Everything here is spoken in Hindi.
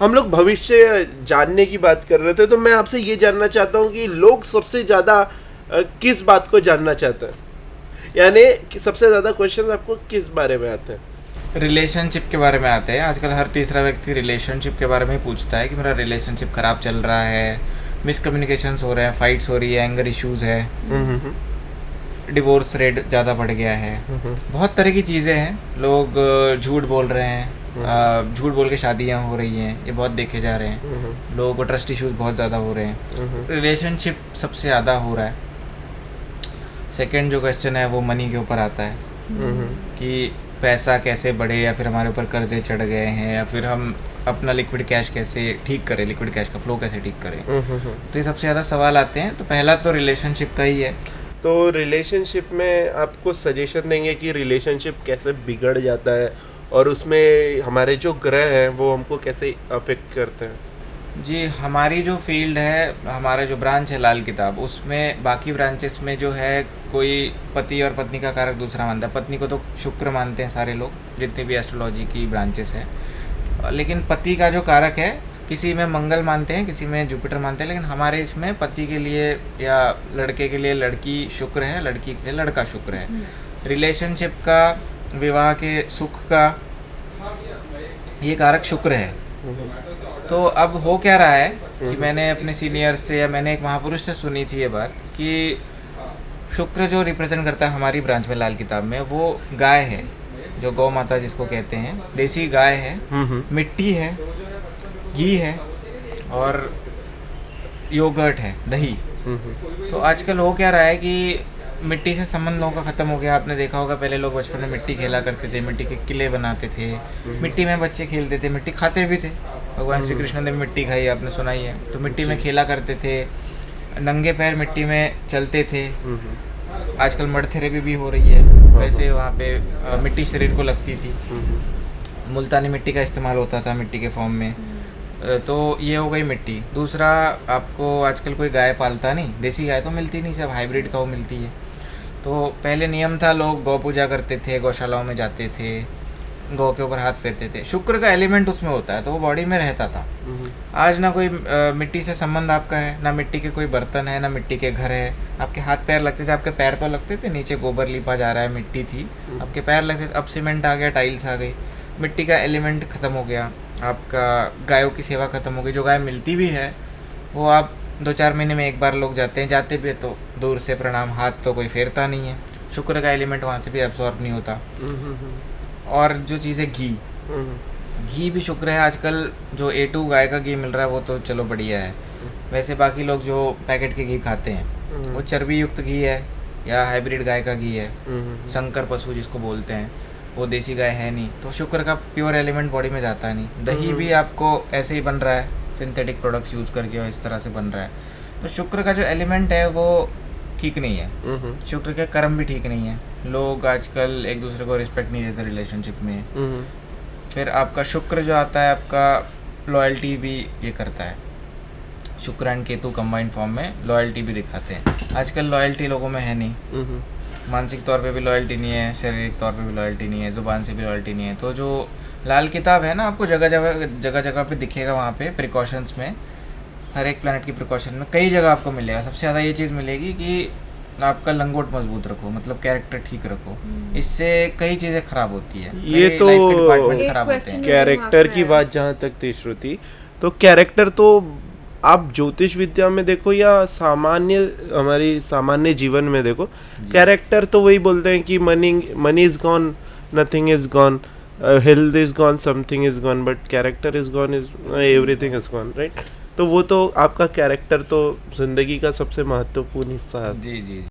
हम लोग भविष्य जानने की बात कर रहे थे, तो मैं आपसे ये जानना चाहता हूँ कि लोग सबसे ज़्यादा किस बात को जानना चाहते हैं, यानी कि सबसे ज़्यादा क्वेश्चन आपको किस बारे में आते हैं? रिलेशनशिप के बारे में आते हैं। आजकल हर तीसरा व्यक्ति रिलेशनशिप के बारे में ही पूछता है कि मेरा रिलेशनशिप ख़राब चल रहा है, मिसकम्युनिकेशंस हो रहे हैं, फाइट्स हो रही है, एंगर इश्यूज़ है, डिवोर्स रेट ज़्यादा बढ़ गया है, बहुत तरह की चीज़ें हैं। लोग झूठ बोल रहे हैं, झूठ बोल के शादियाँ हो रही हैं, ये बहुत देखे जा रहे हैं। लोगों को ट्रस्ट इश्यूज़ बहुत ज़्यादा हो रहे हैं। रिलेशनशिप सबसे ज़्यादा हो रहा है। सेकंड जो क्वेश्चन है वो मनी के ऊपर आता है कि पैसा कैसे बढ़े, या फिर हमारे ऊपर कर्जे चढ़ गए हैं, या फिर हम अपना लिक्विड कैश कैसे ठीक करें, लिक्विड कैश का फ्लो कैसे ठीक करें। तो ये सबसे ज़्यादा सवाल आते हैं। तो पहला तो रिलेशनशिप का ही है। तो रिलेशनशिप में आपको सजेशन देंगे कि रिलेशनशिप कैसे बिगड़ जाता है और उसमें हमारे जो ग्रह हैं वो हमको कैसे अफेक्ट करते हैं? जी, हमारी जो फील्ड है, हमारा जो ब्रांच है लाल किताब, उसमें बाकी ब्रांचेस में जो है कोई पति और पत्नी का कारक दूसरा मानता है। पत्नी को तो शुक्र मानते हैं सारे लोग, जितनी भी एस्ट्रोलॉजी की ब्रांचेस हैं। लेकिन पति का जो कारक है, किसी में मंगल मानते हैं, किसी में जुपिटर मानते हैं, लेकिन हमारे इसमें पति के लिए या लड़के के लिए लड़की शुक्र है, लड़की के लिए लड़का शुक्र है। रिलेशनशिप का, विवाह के सुख का ये कारक शुक्र है। तो अब हो क्या रहा है कि मैंने अपने सीनियर से या मैंने एक महापुरुष से सुनी थी ये बात कि शुक्र जो रिप्रेजेंट करता है हमारी ब्रांच में लाल किताब में, वो गाय है, जो गौ माता जिसको कहते हैं, देसी गाय है, मिट्टी है, घी है और योगर्ट है, दही। तो आजकल हो क्या रहा है कि मिट्टी से संबंध लोगों का ख़त्म हो गया। आपने देखा होगा पहले लोग बचपन में मिट्टी खेला करते थे, मिट्टी के किले बनाते थे, मिट्टी में बच्चे खेलते थे, मिट्टी खाते भी थे। भगवान श्री कृष्ण ने मिट्टी खाई, आपने सुना ही है। तो मिट्टी में खेला करते थे, नंगे पैर मिट्टी में चलते थे। आजकल मड थेरेपी भी हो रही है, वैसे वहाँ पे मिट्टी शरीर को लगती थी, मुल्तानी मिट्टी का इस्तेमाल होता था मिट्टी के फॉर्म में। तो ये हो गई मिट्टी। दूसरा, आपको आजकल कोई गाय पालता नहीं, देसी गाय तो मिलती नहीं, सब हाइब्रिड काऊ मिलती है। तो पहले नियम था, लोग गौ पूजा करते थे, गौशालाओं में जाते थे, गौ के ऊपर हाथ फेरते थे, शुक्र का एलिमेंट उसमें होता है, तो वो बॉडी में रहता था। आज ना कोई मिट्टी से संबंध आपका है, ना मिट्टी के कोई बर्तन है, ना मिट्टी के घर है। आपके हाथ पैर लगते थे, आपके पैर तो लगते थे, नीचे गोबर लिपा जा रहा है, मिट्टी थी, आपके पैर लगते थे। अब सीमेंट आ गया, टाइल्स आ गई, मिट्टी का एलिमेंट ख़त्म हो गया, आपका गायों की सेवा ख़त्म हो गई। जो गाय मिलती भी है वो आप 2-4 महीने में एक बार लोग जाते हैं, जाते भी है तो दूर से प्रणाम, हाथ तो कोई फेरता नहीं है। शुक्र का एलिमेंट वहाँ से भी एब्जॉर्ब नहीं होता। और जो चीज़ है घी भी शुक्र है। आजकल जो A2 गाय का घी मिल रहा है वो तो चलो बढ़िया है। वैसे बाकी लोग जो पैकेट के घी खाते हैं वो चर्बी युक्त घी है या हाइब्रिड गाय का घी है, संकर पशु जिसको बोलते हैं, वो देसी गाय है नहीं। तो शुक्र का प्योर एलिमेंट बॉडी में जाता नहीं। दही भी आपको ऐसे ही बन रहा है, सिंथेटिक प्रोडक्ट्स यूज़ करके, और इस तरह से बन रहा है। तो शुक्र का जो एलिमेंट है वो ठीक नहीं है। शुक्र के कर्म भी ठीक नहीं है। लोग आजकल एक दूसरे को रिस्पेक्ट नहीं देते रिलेशनशिप में। फिर आपका शुक्र जो आता है, आपका लॉयल्टी भी ये करता है। शुक्र एंड केतु कंबाइंड फॉर्म में लॉयल्टी भी दिखाते हैं। आजकल लॉयल्टी लोगों में है नहीं, मानसिक तौर पे भी लॉयल्टी नहीं है, शारीरिक तौर पे भी लॉयल्टी नहीं है, ज़ुबान से भी लॉयल्टी नहीं है। तो जो लाल किताब है ना, आपको जगह जगह पे दिखेगा, वहाँ पे प्रिकॉशंस में, हर एक प्लैनेट की प्रिकॉशन में कई जगह आपको मिलेगा। सबसे ज़्यादा ये चीज़ मिलेगी कि आपका लंगोट मजबूत रखो, मतलब कैरेक्टर ठीक रखो, इससे कई चीज़ें खराब होती है। ये तो खराब होते हैं। कैरेक्टर की बात जहाँ तक थी श्रुति, तो कैरेक्टर तो आप ज्योतिष विद्या में देखो या सामान्य हमारी सामान्य जीवन में देखो, कैरेक्टर तो वही बोलते हैं कि money is gone, nothing is gone, health is gone, something is gone, but character is gone, is everything is gone, right? तो वो तो आपका कैरेक्टर तो जिंदगी का सबसे महत्वपूर्ण हिस्सा है। जी जी।